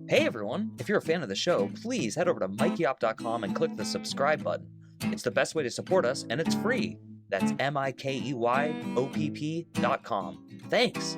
Hey everyone! If you're a fan of the show, please head over to mikeyop.com and click the subscribe button. It's the best way to support us, and it's free. That's MIKEYOPP.com. Thanks!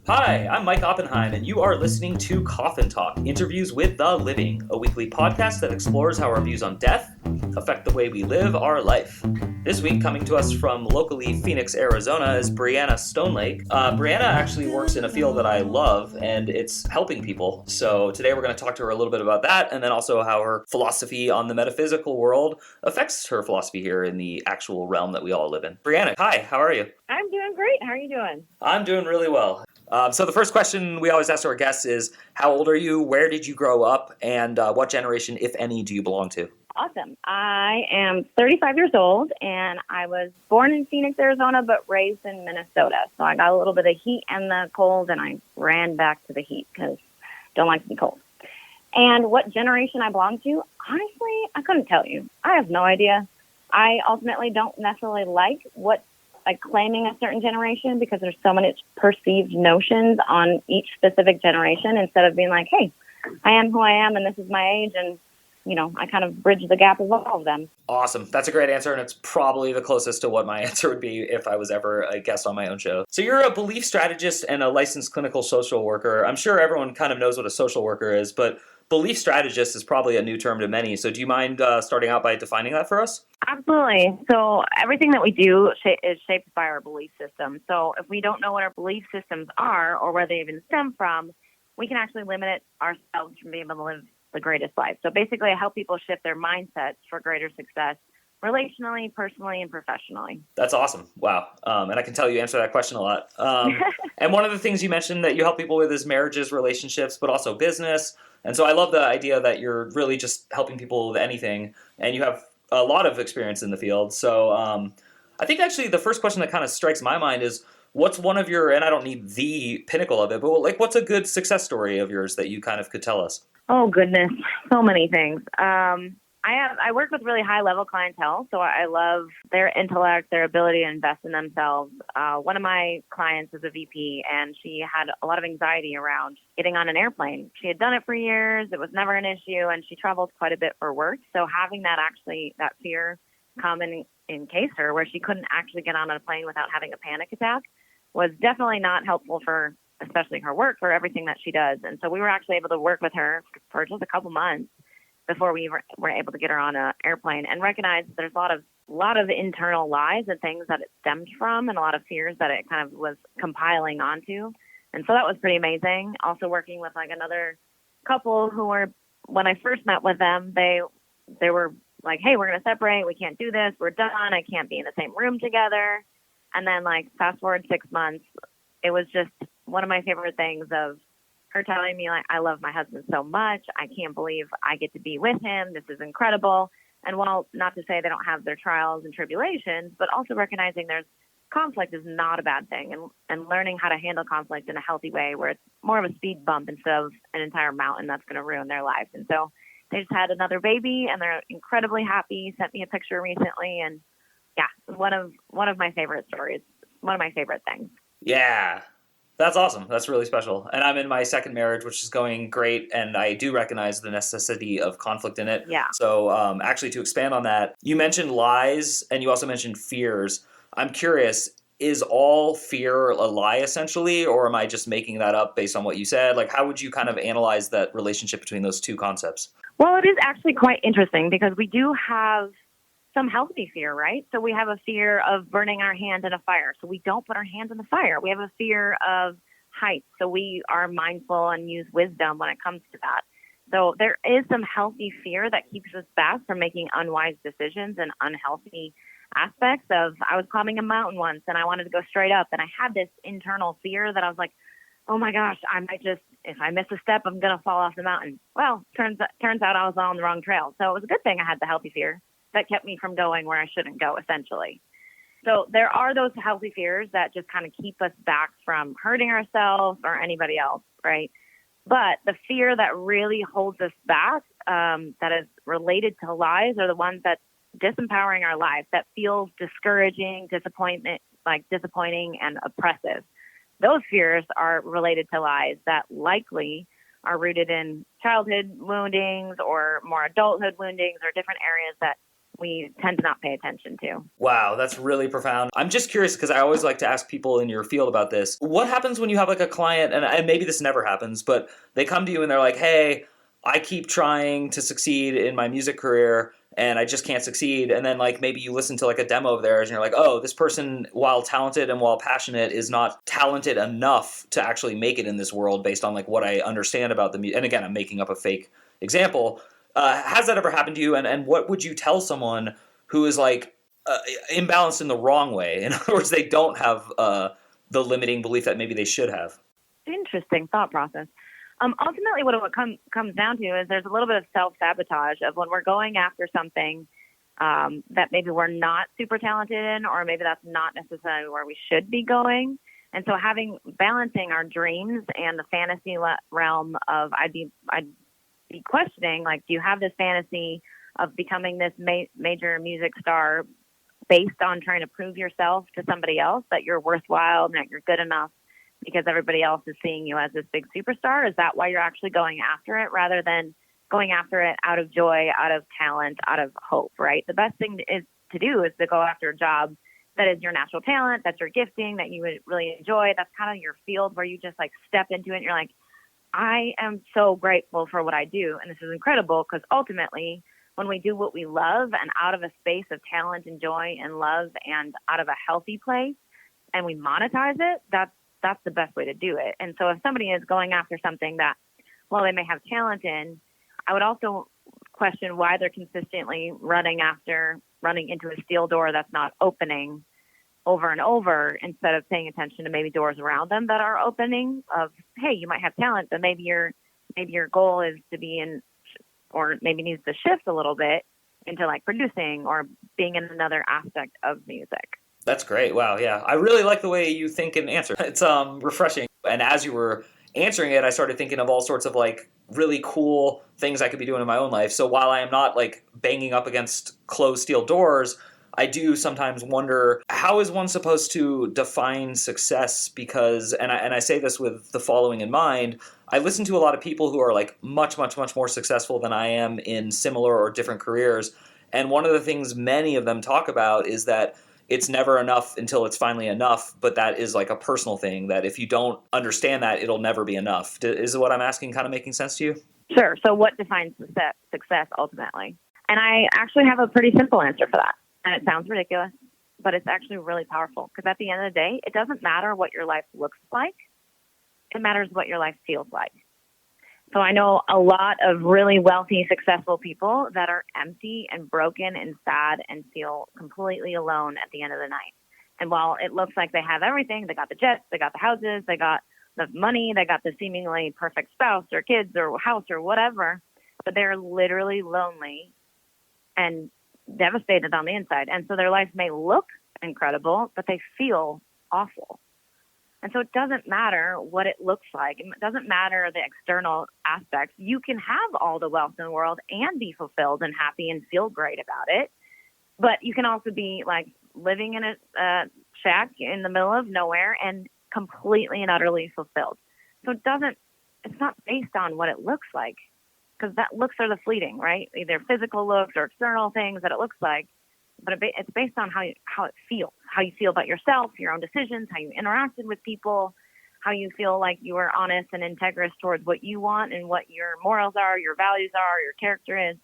Hi, I'm Mike Oppenheim, and you are listening to Coffin Talk, Interviews with the Living, a weekly podcast that explores how our views on death affect the way we live our life. This week, coming to us from locally Phoenix, Arizona, is Briana Stonelake. Briana actually works in a field that I love, and it's helping people. So today we're going to talk to her a little bit about that, and then also how her philosophy on the metaphysical world affects her philosophy here in the actual realm that we all live in. Briana, hi, how are you? I'm doing great. How are you doing? I'm doing really well. So the first question we always ask our guests is, how old are you, where did you grow up, and what generation, if any, do you belong to? Awesome. I am 35 years old, and I was born in Phoenix, Arizona, but raised in Minnesota. So I got a little bit of heat and the cold, and I ran back to the heat because I don't like to be cold. And what generation I belong to, honestly, I couldn't tell you. I have no idea. I ultimately don't necessarily like claiming a certain generation because there's so many perceived notions on each specific generation instead of being like, hey, I am who I am and this is my age, and I kind of bridge the gap of all of them. Awesome. That's a great answer, and it's probably the closest to what my answer would be if I was ever a guest on my own show. So you're a belief strategist and a licensed clinical social worker. I'm sure everyone kind of knows what a social worker is, but belief strategist is probably a new term to many. So do you mind starting out by defining that for us? Absolutely. So everything that we do is shaped by our belief system. So if we don't know what our belief systems are or where they even stem from, we can actually limit ourselves from being able to live the greatest life. So basically, I help people shift their mindsets for greater success relationally, personally, and professionally. That's awesome. Wow. And I can tell you answer that question a lot. And one of the things you mentioned that you help people with is marriages, relationships, but also business. And so I love the idea that you're really just helping people with anything, and you have a lot of experience in the field. So I think actually the first question that kind of strikes my mind is, what's one of your, and I don't need the pinnacle of it, but what's a good success story of yours that you kind of could tell us? Oh, goodness. So many things. I work with really high-level clientele, so I love their intellect, their ability to invest in themselves. One of my clients is a VP, and she had a lot of anxiety around getting on an airplane. She had done it for years. It was never an issue, and she traveled quite a bit for work. So having that fear come and encase her, where she couldn't actually get on a plane without having a panic attack, was definitely not helpful for especially her work, for everything that she does. And so we were actually able to work with her for just a couple months before we were able to get her on an airplane, and recognize that there's a lot of internal lies and things that it stemmed from, and a lot of fears that it kind of was compiling onto. And so that was pretty amazing. Also working with another couple who were, when I first met with them, they were like, hey, we're going to separate. We can't do this. We're done. I can't be in the same room together. And then fast forward 6 months, it was just one of my favorite things of her telling me, I love my husband so much. I can't believe I get to be with him. This is incredible. And while not to say they don't have their trials and tribulations, but also recognizing there's conflict is not a bad thing, and learning how to handle conflict in a healthy way where it's more of a speed bump instead of an entire mountain that's going to ruin their life. And so they just had another baby, and they're incredibly happy. Sent me a picture recently, and yeah, one of my favorite stories, one of my favorite things. Yeah. That's awesome. That's really special. And I'm in my second marriage, which is going great, and I do recognize the necessity of conflict in it. Yeah. So actually, to expand on that, you mentioned lies, and you also mentioned fears. I'm curious, is all fear a lie essentially, or am I just making that up based on what you said? How would you kind of analyze that relationship between those two concepts? Well, it is actually quite interesting because we do have some healthy fear, right? So we have a fear of burning our hand in a fire, so we don't put our hands in the fire. We have a fear of heights, so we are mindful and use wisdom when it comes to that. So there is some healthy fear that keeps us back from making unwise decisions and unhealthy aspects of, I was climbing a mountain once and I wanted to go straight up, and I had this internal fear that I was like, oh my gosh, I might just, if I miss a step, I'm going to fall off the mountain. Well, turns out I was on the wrong trail. So it was a good thing I had the healthy fear that kept me from going where I shouldn't go, essentially. So there are those healthy fears that just kind of keep us back from hurting ourselves or anybody else, right? But the fear that really holds us back, that is related to lies, are the ones that's disempowering our life, that feels discouraging, disappointing, and oppressive. those fears are related to lies that likely are rooted in childhood woundings or more adulthood woundings or different areas that we tend to not pay attention to. Wow, that's really profound. I'm just curious because I always like to ask people in your field about this. What happens when you have like a client, and maybe this never happens, but they come to you and they're like, hey, I keep trying to succeed in my music career and I just can't succeed. And then like maybe you listen to like a demo of theirs and you're like, oh, this person, while talented and while passionate, is not talented enough to actually make it in this world based on like what I understand about the music. And again, I'm making up a fake example. Has that ever happened to you? And what would you tell someone who is like imbalanced in the wrong way? In other words, they don't have the limiting belief that maybe they should have. Interesting thought process. Ultimately, what it comes down to is there's a little bit of self-sabotage of when we're going after something that maybe we're not super talented in, or maybe that's not necessarily where we should be going. And so balancing our dreams and the fantasy realm of I'd be questioning, like, do you have this fantasy of becoming this major music star based on trying to prove yourself to somebody else that you're worthwhile and that you're good enough because everybody else is seeing you as this big superstar? Is that why you're actually going after it rather than going after it out of joy, out of talent, out of hope, right? The best thing to do is to go after a job that is your natural talent, that's your gifting, that you would really enjoy. That's kind of your field where you just like step into it and you're like, I am so grateful for what I do. And this is incredible because ultimately when we do what we love and out of a space of talent and joy and love and out of a healthy place and we monetize it, that's the best way to do it. And so if somebody is going after something that, well, they may have talent in, I would also question why they're consistently running into a steel door that's not opening over and over instead of paying attention to maybe doors around them that are opening of, hey, you might have talent, but maybe your goal is to be in, or maybe needs to shift a little bit into like producing or being in another aspect of music. That's great. Wow. Yeah. I really like the way you think and answer. It's refreshing. And as you were answering it, I started thinking of all sorts of like really cool things I could be doing in my own life. So while I am not like banging up against closed steel doors, I do sometimes wonder, how is one supposed to define success? Because, and I say this with the following in mind, I listen to a lot of people who are like much, much, much more successful than I am in similar or different careers. And one of the things many of them talk about is that it's never enough until it's finally enough, but that is like a personal thing, that if you don't understand that, it'll never be enough. Is what I'm asking kind of making sense to you? Sure. So what defines success ultimately? And I actually have a pretty simple answer for that. And it sounds ridiculous, but it's actually really powerful because at the end of the day, it doesn't matter what your life looks like. It matters what your life feels like. So I know a lot of really wealthy, successful people that are empty and broken and sad and feel completely alone at the end of the night. And while it looks like they have everything, they got the jets, they got the houses, they got the money, they got the seemingly perfect spouse or kids or house or whatever, but they're literally lonely and devastated on the inside. And so their life may look incredible, but they feel awful. And so it doesn't matter what it looks like. It doesn't matter the external aspects. You can have all the wealth in the world and be fulfilled and happy and feel great about it. But you can also be like living in a shack in the middle of nowhere and completely and utterly fulfilled. So it's not based on what it looks like, because that looks are the fleeting, right? Either physical looks or external things that it looks like. But it's based on how it feels, how you feel about yourself, your own decisions, how you interacted with people, how you feel like you are honest and integrous towards what you want and what your morals are, your values are, your character is.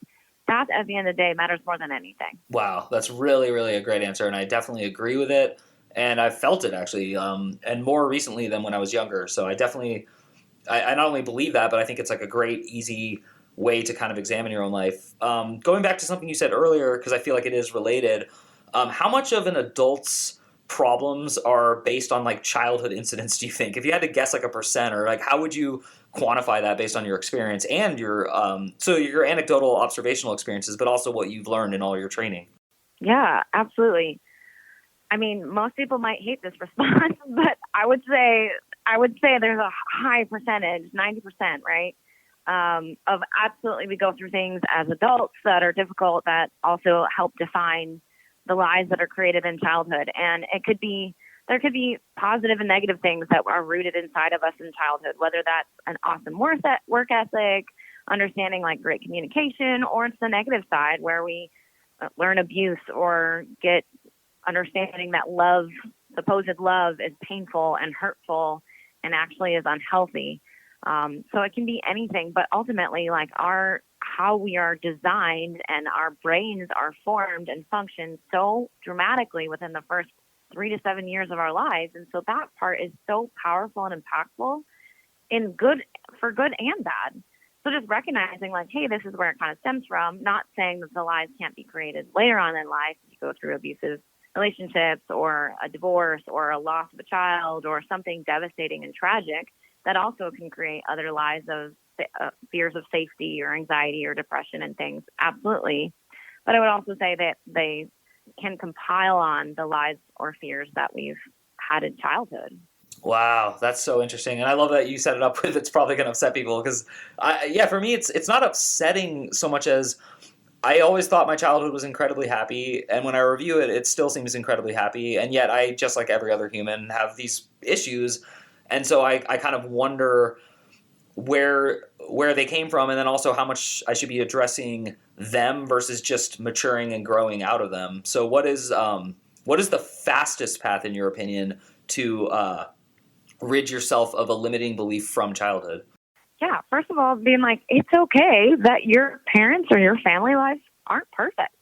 That, at the end of the day, matters more than anything. Wow, that's really, really a great answer, and I definitely agree with it. And I've felt it actually, and more recently than when I was younger. So I not only believe that, but I think it's like a great, easy way to kind of examine your own life. Going back to something you said earlier, because I feel like it is related, how much of an adult's problems are based on like childhood incidents, do you think? If you had to guess like a percent, or like how would you quantify that based on your experience and your anecdotal observational experiences, but also what you've learned in all your training? Yeah, absolutely. I mean, most people might hate this response, but I would say there's a high percentage, 90%, right? Of absolutely, we go through things as adults that are difficult that also help define the lies that are created in childhood. And it could be there could be positive and negative things that are rooted inside of us in childhood, whether that's an awesome work ethic, understanding like great communication, or it's the negative side where we learn abuse or get understanding that love, supposed love, is painful and hurtful and actually is unhealthy. So it can be anything, but ultimately like how we are designed and our brains are formed and function so dramatically within the first 3 to 7 years of our lives. And so that part is so powerful and impactful for good and bad. So just recognizing like, hey, this is where it kind of stems from, not saying that the lies can't be created later on in life. You go through abusive relationships or a divorce or a loss of a child or something devastating and tragic that also can create other lies of fears of safety or anxiety or depression and things. Absolutely. But I would also say that they can compile on the lies or fears that we've had in childhood. Wow, that's so interesting. And I love that you set it up with it's probably going to upset people because, for me, it's not upsetting so much as I always thought my childhood was incredibly happy. And when I review it, it still seems incredibly happy. And yet I, just like every other human, have these issues. And so I kind of wonder where they came from and then also how much I should be addressing them versus just maturing and growing out of them. So what is the fastest path, in your opinion, to rid yourself of a limiting belief from childhood? Yeah, first of all, being like, it's okay that your parents or your family life aren't perfect.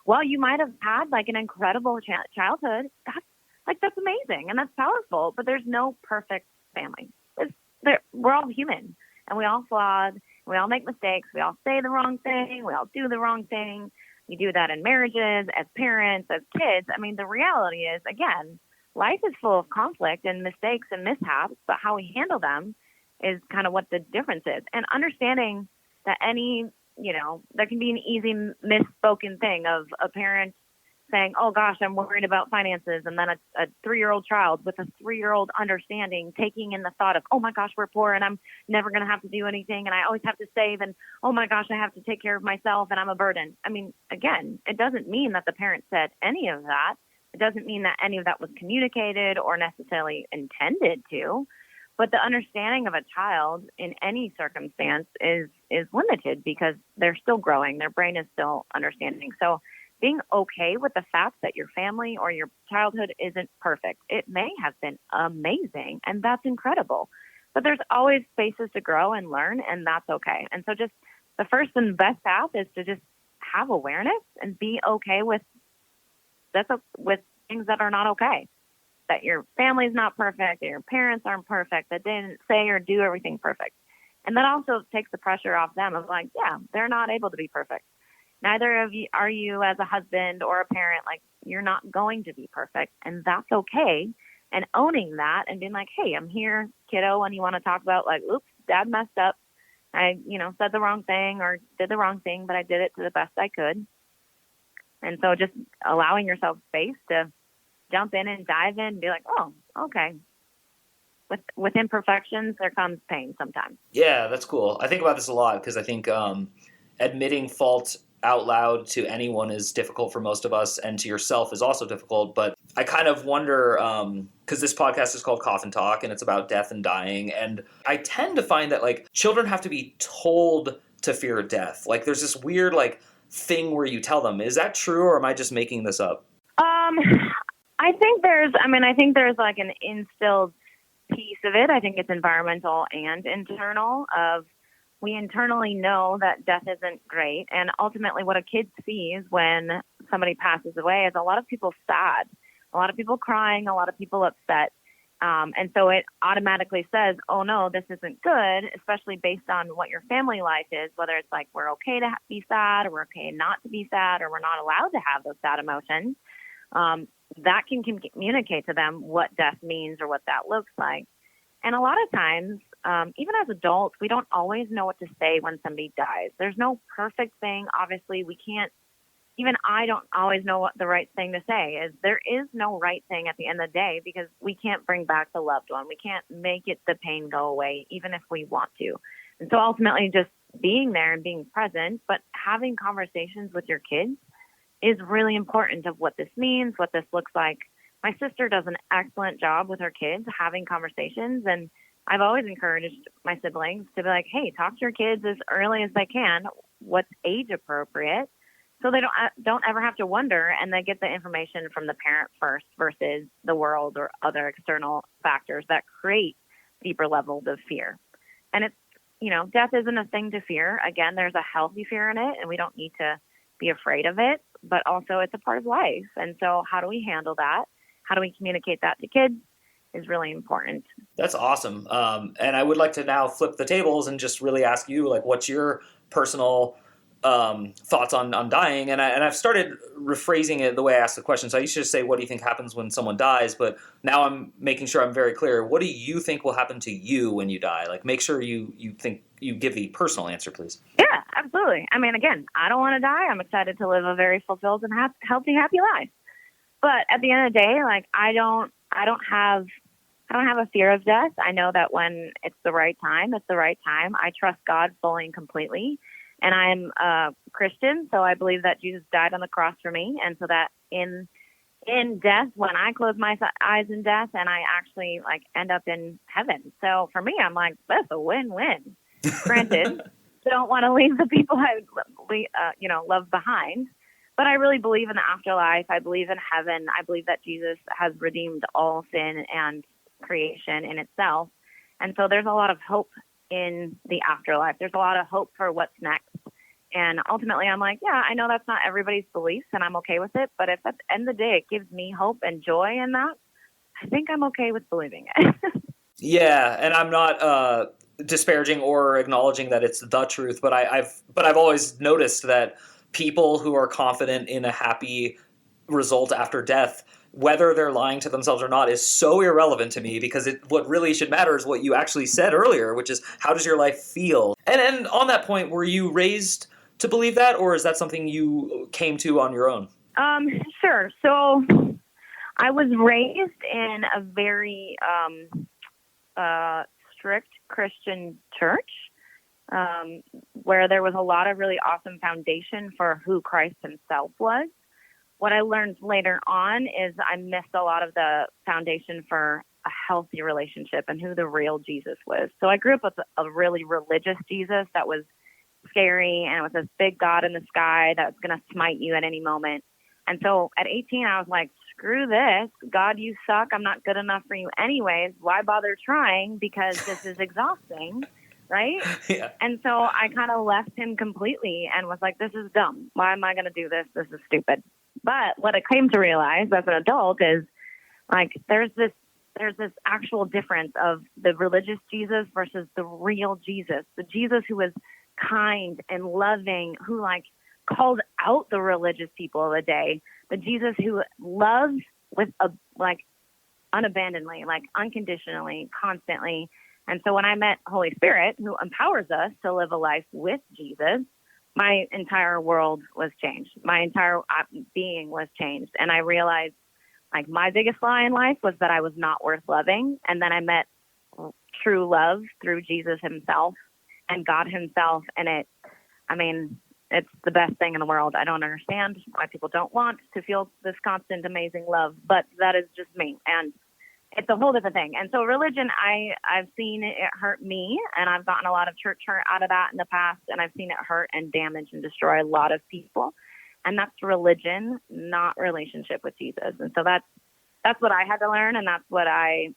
Well, you might have had like an incredible childhood. That's amazing and that's powerful, but there's no perfect family. We're all human and we all flawed. We all make mistakes. We all say the wrong thing. We all do the wrong thing. We do that in marriages, as parents, as kids. I mean, the reality is, again, life is full of conflict and mistakes and mishaps, but how we handle them is kind of what the difference is. And understanding that there can be an easy misspoken thing of a parent saying, oh gosh, I'm worried about finances. And then a 3-year-old child with a 3-year-old understanding, taking in the thought of, oh my gosh, we're poor and I'm never going to have to do anything. And I always have to save. And oh my gosh, I have to take care of myself and I'm a burden. I mean, again, it doesn't mean that the parent said any of that. It doesn't mean that any of that was communicated or necessarily intended to, but the understanding of a child in any circumstance is limited because they're still growing. Their brain is still understanding. So being okay with the fact that your family or your childhood isn't perfect. It may have been amazing, and that's incredible. But there's always spaces to grow and learn, and that's okay. And so just the first and best path is to just have awareness and be okay with things that are not okay, that your family's not perfect, that your parents aren't perfect, that they didn't say or do everything perfect. And that also takes the pressure off them of like, yeah, they're not able to be perfect. Neither of you are you as a husband or a parent. Like, you're not going to be perfect, and that's okay. And owning that and being like, hey, I'm here, kiddo, and you want to talk about like, oops, dad messed up. I, said the wrong thing or did the wrong thing, but I did it to the best I could. And so just allowing yourself space to jump in and dive in and be like, oh, okay. With imperfections, there comes pain sometimes. Yeah, that's cool. I think about this a lot because I think admitting fault out loud to anyone is difficult for most of us, and to yourself is also difficult. But I kind of wonder, because this podcast is called Coffin Talk, and it's about death and dying, and I tend to find that like children have to be told to fear death. Like there's this weird like thing where you tell them. Is that true, or am I just making this up? I think there's like an instilled piece of it. I think it's environmental and internal. We internally know that death isn't great, and ultimately what a kid sees when somebody passes away is a lot of people sad, a lot of people crying, a lot of people upset, and so it automatically says, oh no, this isn't good, especially based on what your family life is, whether it's like we're okay to be sad or we're okay not to be sad or we're not allowed to have those sad emotions. That can communicate to them what death means or what that looks like. And a lot of times, even as adults, we don't always know what to say when somebody dies. There's no perfect thing. Obviously, I don't always know what the right thing to say is. There is no right thing at the end of the day because we can't bring back the loved one. We can't make the pain go away, even if we want to. And so ultimately just being there and being present, but having conversations with your kids is really important of what this means, what this looks like. my sister does an excellent job with her kids having conversations. And I've always encouraged my siblings to be like, hey, talk to your kids as early as they can, what's age appropriate, so they don't ever have to wonder, and they get the information from the parent first versus the world or other external factors that create deeper levels of fear. And it's, death isn't a thing to fear. Again, there's a healthy fear in it, and we don't need to be afraid of it, but also it's a part of life. And so how do we handle that? How do we communicate that to kids is really important. That's awesome. And I would like to now flip the tables and just really ask you, like, what's your personal thoughts on dying? And I've started rephrasing it the way I asked the question. So I used to just say, what do you think happens when someone dies? But now I'm making sure I'm very clear. What do you think will happen to you when you die? Like, make sure you think you give the personal answer, please. Yeah, absolutely. I mean, again, I don't want to die. I'm excited to live a very fulfilled and healthy, happy life. But at the end of the day, like, I don't have a fear of death. I know that when it's the right time, it's the right time. I trust God fully and completely. And I'm a Christian, so I believe that Jesus died on the cross for me. And so that in death, when I close my eyes in death, and I actually end up in heaven. So for me, I'm like, that's a win-win. Granted, don't want to leave the people I love behind. But I really believe in the afterlife. I believe in heaven. I believe that Jesus has redeemed all sin and creation in itself. And so there's a lot of hope in the afterlife. There's a lot of hope for what's next. And ultimately, I'm like, yeah, I know that's not everybody's beliefs, and I'm okay with it. But if at the end of the day it gives me hope and joy in that, I think I'm okay with believing it. Yeah, and I'm not disparaging or acknowledging that it's the truth, but I've always noticed that people who are confident in a happy result after death, whether they're lying to themselves or not, is so irrelevant to me, because what really should matter is what you actually said earlier, which is, how does your life feel? And on that point, were you raised to believe that, or is that something you came to on your own? Sure. So I was raised in a very strict Christian church, where there was a lot of really awesome foundation for who Christ himself was. What I learned later on is I missed a lot of the foundation for a healthy relationship and who the real Jesus was. So I grew up with a really religious Jesus that was scary, and it was this big God in the sky that was going to smite you at any moment. And so at 18, I was like, screw this. God, you suck. I'm not good enough for you anyways. Why bother trying? Because this is exhausting. Right? Yeah. And so I kind of left him completely and was like, this is dumb. Why am I going to do this? This is stupid. But what I came to realize as an adult is, like, there's this actual difference of the religious Jesus versus the real Jesus, the Jesus who was kind and loving, who called out the religious people of the day, the Jesus who loves with unabandonedly, unconditionally, constantly. And so when I met Holy Spirit, who empowers us to live a life with Jesus, my entire world was changed. My entire being was changed. And I realized, my biggest lie in life was that I was not worth loving. And then I met true love through Jesus himself and God himself. And it's the best thing in the world. I don't understand why people don't want to feel this constant, amazing love, but that is just me. And it's a whole different thing. And so religion, I've seen it hurt me, and I've gotten a lot of church hurt out of that in the past, and I've seen it hurt and damage and destroy a lot of people. And that's religion, not relationship with Jesus. And so that's what I had to learn, and that's what I,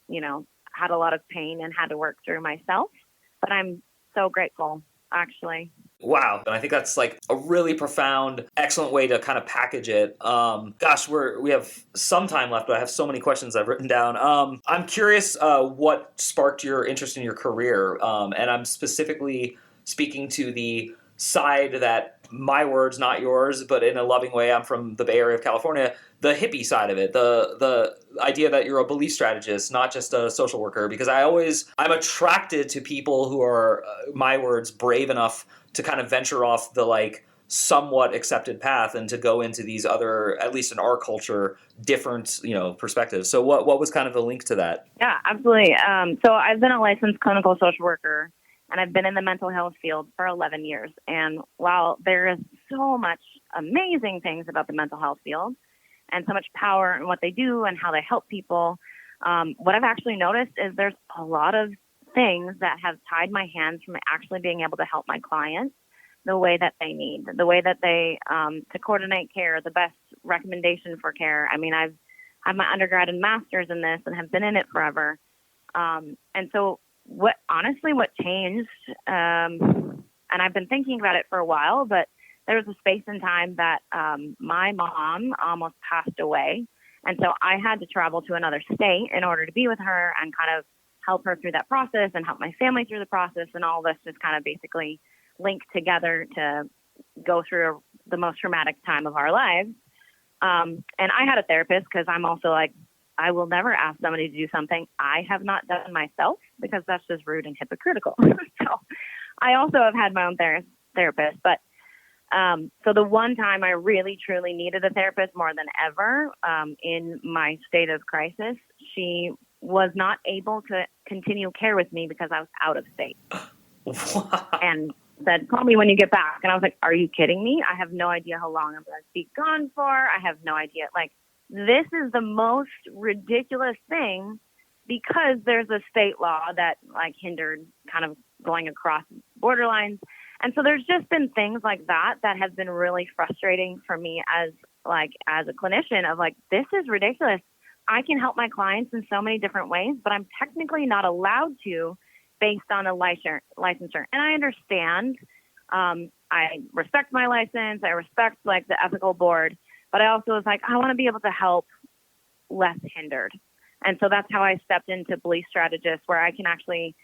had a lot of pain and had to work through myself. But I'm so grateful, actually. Wow. And I think that's a really profound, excellent way to kind of package it. Gosh, we have some time left, but I have so many questions I've written down. I'm curious what sparked your interest in your career. And I'm specifically speaking to the side that, my words, not yours, but in a loving way, I'm from the Bay Area of California, the hippie side of it, the idea that you're a belief strategist, not just a social worker, because I'm attracted to people who are, my words, brave enough to kind of venture off the somewhat accepted path and to go into these other, at least in our culture, different, perspectives. So what was kind of the link to that? Yeah, absolutely. So I've been a licensed clinical social worker, and I've been in the mental health field for 11 years. And while there is so much amazing things about the mental health field, and so much power in what they do and how they help people. What I've actually noticed is there's a lot of things that have tied my hands from actually being able to help my clients the way that they need, the way that they, to coordinate care, the best recommendation for care. I mean, I've had my undergrad and master's in this and have been in it forever. And so what changed, and I've been thinking about it for a while, but there was a space and time that my mom almost passed away. And so I had to travel to another state in order to be with her and kind of help her through that process and help my family through the process. And all this just kind of basically linked together to go through the most traumatic time of our lives. And I had a therapist because I'm also like, I will never ask somebody to do something I have not done myself because that's just rude and hypocritical. So I also have had my own therapist, but so the one time I really truly needed a therapist more than ever in my state of crisis, she was not able to continue care with me because I was out of state. And said, call me when you get back. And I was like, are you kidding me? I have no idea how long I'm going to be gone for. I have no idea. Like, this is the most ridiculous thing because there's a state law that like hindered kind of going across borderlines. And so there's just been things like that have been really frustrating for me as a clinician of like, this is ridiculous. I can help my clients in so many different ways, but I'm technically not allowed to based on a licensure. And I understand, I respect my license. I respect like the ethical board, but I also was like, I want to be able to help less hindered. And so that's how I stepped into Belief Strategist, where I can actually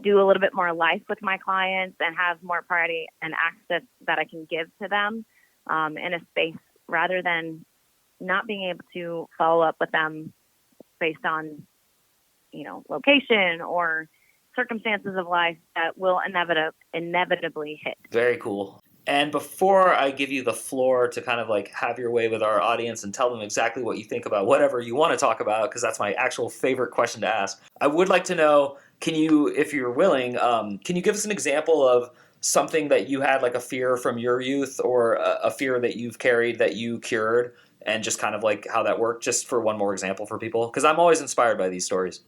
do a little bit more life with my clients and have more priority and access that I can give to them in a space rather than not being able to follow up with them based on, location or circumstances of life that will inevitably hit. Very cool. And before I give you the floor to kind of like have your way with our audience and tell them exactly what you think about whatever you want to talk about, because that's my actual favorite question to ask, I would like to know, can you, if you're willing, can you give us an example of something that you had like a fear from your youth or a fear that you've carried that you cured and just kind of like how that worked, just for one more example for people? Because I'm always inspired by these stories.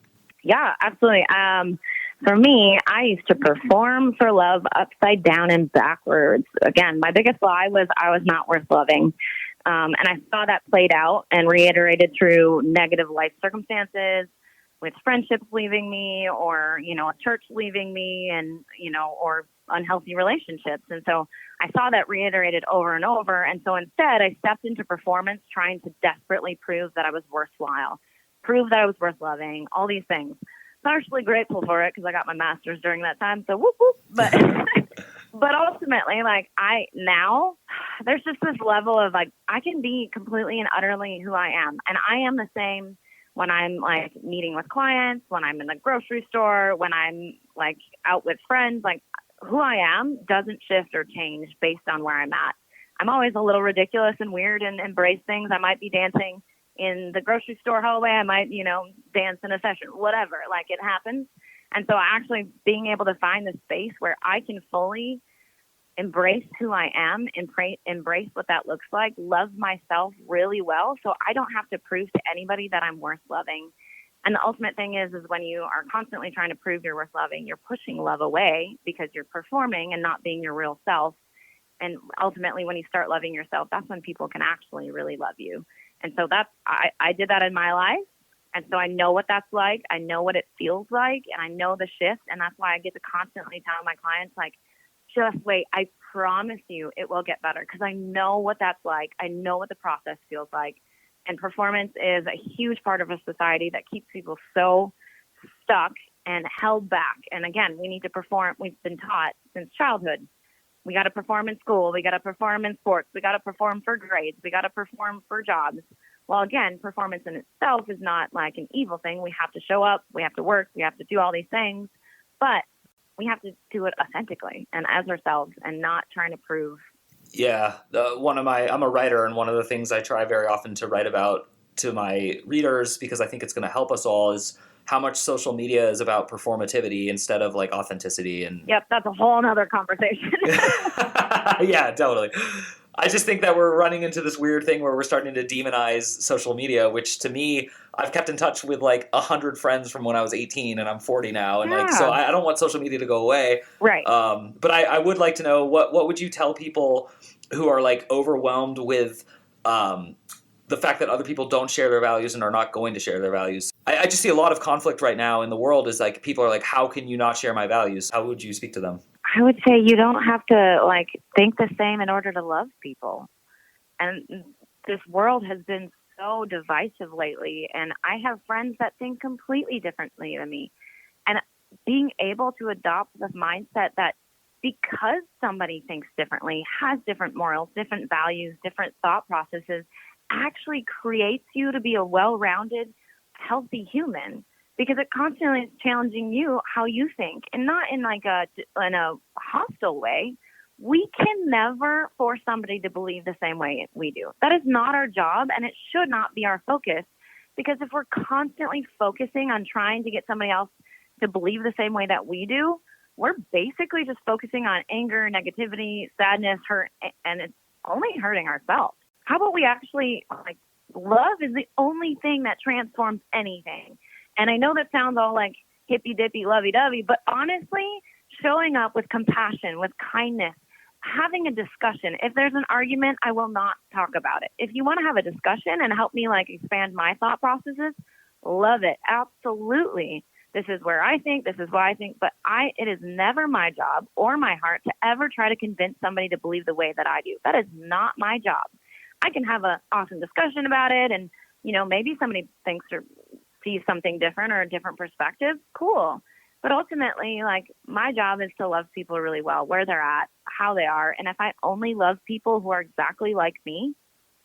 Yeah, absolutely. For me, I used to perform for love upside down and backwards. Again, my biggest lie was I was not worth loving. And I saw that played out and reiterated through negative life circumstances, with friendships leaving me or, a church leaving me and, or unhealthy relationships. And so I saw that reiterated over and over. And so instead I stepped into performance trying to desperately prove that I was worthwhile, prove that I was worth loving, all these things. I'm actually grateful for it because I got my master's during that time. So whoop, whoop. But, but ultimately, there's just this level of like, I can be completely and utterly who I am. And I am the same when I'm like meeting with clients, when I'm in the grocery store, when I'm like out with friends, like who I am doesn't shift or change based on where I'm at. I'm always a little ridiculous and weird and embrace things. I might be dancing in the grocery store hallway. I might, dance in a session, whatever, like it happens. And so actually being able to find the space where I can fully embrace who I am, embrace what that looks like, love myself really well. So I don't have to prove to anybody that I'm worth loving. And the ultimate thing is when you are constantly trying to prove you're worth loving, you're pushing love away because you're performing and not being your real self. And ultimately, when you start loving yourself, that's when people can actually really love you. And so I did that in my life. And so I know what that's like. I know what it feels like. And I know the shift. And that's why I get to constantly tell my clients, like, just wait. I promise you it will get better because I know what that's like. I know what the process feels like. And performance is a huge part of a society that keeps people so stuck and held back. And again, we need to perform. We've been taught since childhood. We got to perform in school. We got to perform in sports. We got to perform for grades. We got to perform for jobs. Well, again, performance in itself is not like an evil thing. We have to show up. We have to work. We have to do all these things. But we have to do it authentically and as ourselves and not trying to prove. Yeah. I'm a writer, and one of the things I try very often to write about to my readers, because I think it's going to help us all, is how much social media is about performativity instead of like authenticity. And yep, that's a whole nother conversation. yeah, totally. I just think that we're running into this weird thing where we're starting to demonize social media, which to me, I've kept in touch with like 100 friends from when I was 18 and I'm 40 now. And like, so Yeah. I don't want social media to go away. Right. But I would like to know what would you tell people who are like overwhelmed with the fact that other people don't share their values and are not going to share their values. I just see a lot of conflict right now in the world is like people are like, how can you not share my values? How would you speak to them? I would say you don't have to like think the same in order to love people. And this world has been so divisive lately, and I have friends that think completely differently than me. And being able to adopt the mindset that because somebody thinks differently, has different morals, different values, different thought processes, actually creates you to be a well-rounded, healthy human, because it constantly is challenging you how you think, and not in like in a hostile way. We can never force somebody to believe the same way we do. That is not our job, and it should not be our focus, because if we're constantly focusing on trying to get somebody else to believe the same way that we do, we're basically just focusing on anger, negativity, sadness, hurt, and it's only hurting ourselves. How about we actually, like, love is the only thing that transforms anything. And I know that sounds all like hippy-dippy, lovey-dovey, but honestly, showing up with compassion, with kindness, having a discussion. If there's an argument, I will not talk about it. If you want to have a discussion and help me, like, expand my thought processes, love it. Absolutely. This is where I think, this is what I think, but it is never my job or my heart to ever try to convince somebody to believe the way that I do. That is not my job. I can have an awesome discussion about it, and, you know, maybe somebody thinks or sees something different or a different perspective. Cool. But ultimately, like, my job is to love people really well, where they're at, how they are. And if I only love people who are exactly like me,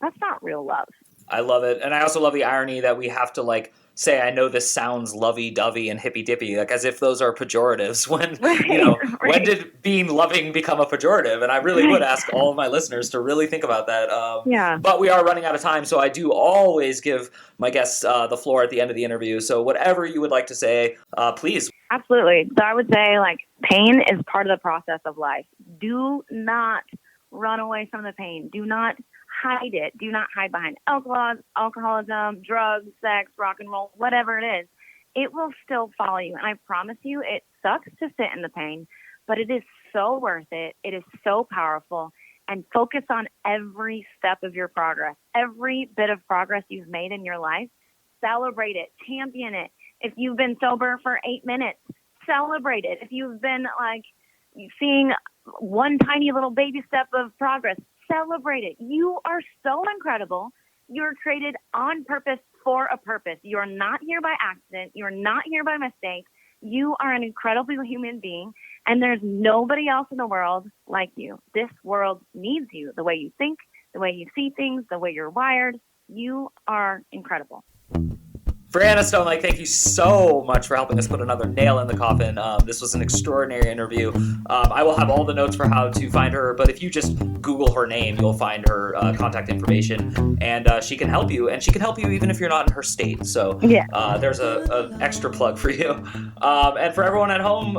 that's not real love. I love it. And I also love the irony that we have to, like, say, I know this sounds lovey-dovey and hippy-dippy, like as if those are pejoratives when, Right. when did being loving become a pejorative? And I really would ask all of my listeners to really think about that. Yeah. But we are running out of time, so I do always give my guests the floor at the end of the interview. So whatever you would like to say, please. Absolutely. So I would say, like, pain is part of the process of life. Do not run away from the pain. Do not hide it. Do not hide behind alcoholism, drugs, sex, rock and roll, whatever it is. It will still follow you. And I promise you, it sucks to sit in the pain, but it is so worth it. It is so powerful. And focus on every step of your progress. Every bit of progress you've made in your life, celebrate it, champion it. If you've been sober for 8 minutes, celebrate it. If you've been, like, seeing one tiny little baby step of progress, celebrate it. You are so incredible. You're created on purpose for a purpose. You're not here by accident. You're not here by mistake. You are an incredible human being, and there's nobody else in the world like you. This world needs you, the way you think, the way you see things, the way you're wired. You are incredible. Briana Stonelake, thank you so much for helping us put another nail in the coffin. This was an extraordinary interview. I will have all the notes for how to find her, but if you just Google her name, you'll find her contact information, and she can help you, and she can help you even if you're not in her state. So Yeah. There's an extra plug for you. And for everyone at home,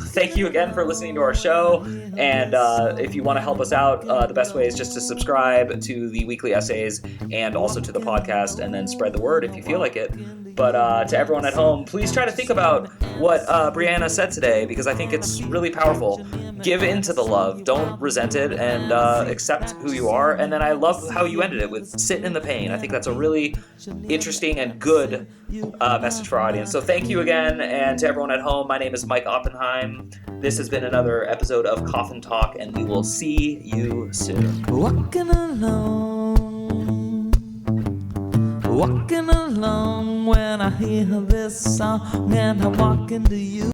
thank you again for listening to our show, and if you want to help us out, the best way is just to subscribe to the weekly essays and also to the podcast, and then spread the word if you feel like it. But to everyone at home, please try to think about what Briana said today, because I think it's really powerful. Give into the love. Don't resent it, and accept who you are. And then I love how you ended it with sit in the pain. I think that's a really interesting and good message for our audience. So thank you again. And to everyone at home, my name is Mike Oppenheim. This has been another episode of Coffin Talk, and we will see you soon. Walking along when I hear this song, and I'm walking to you.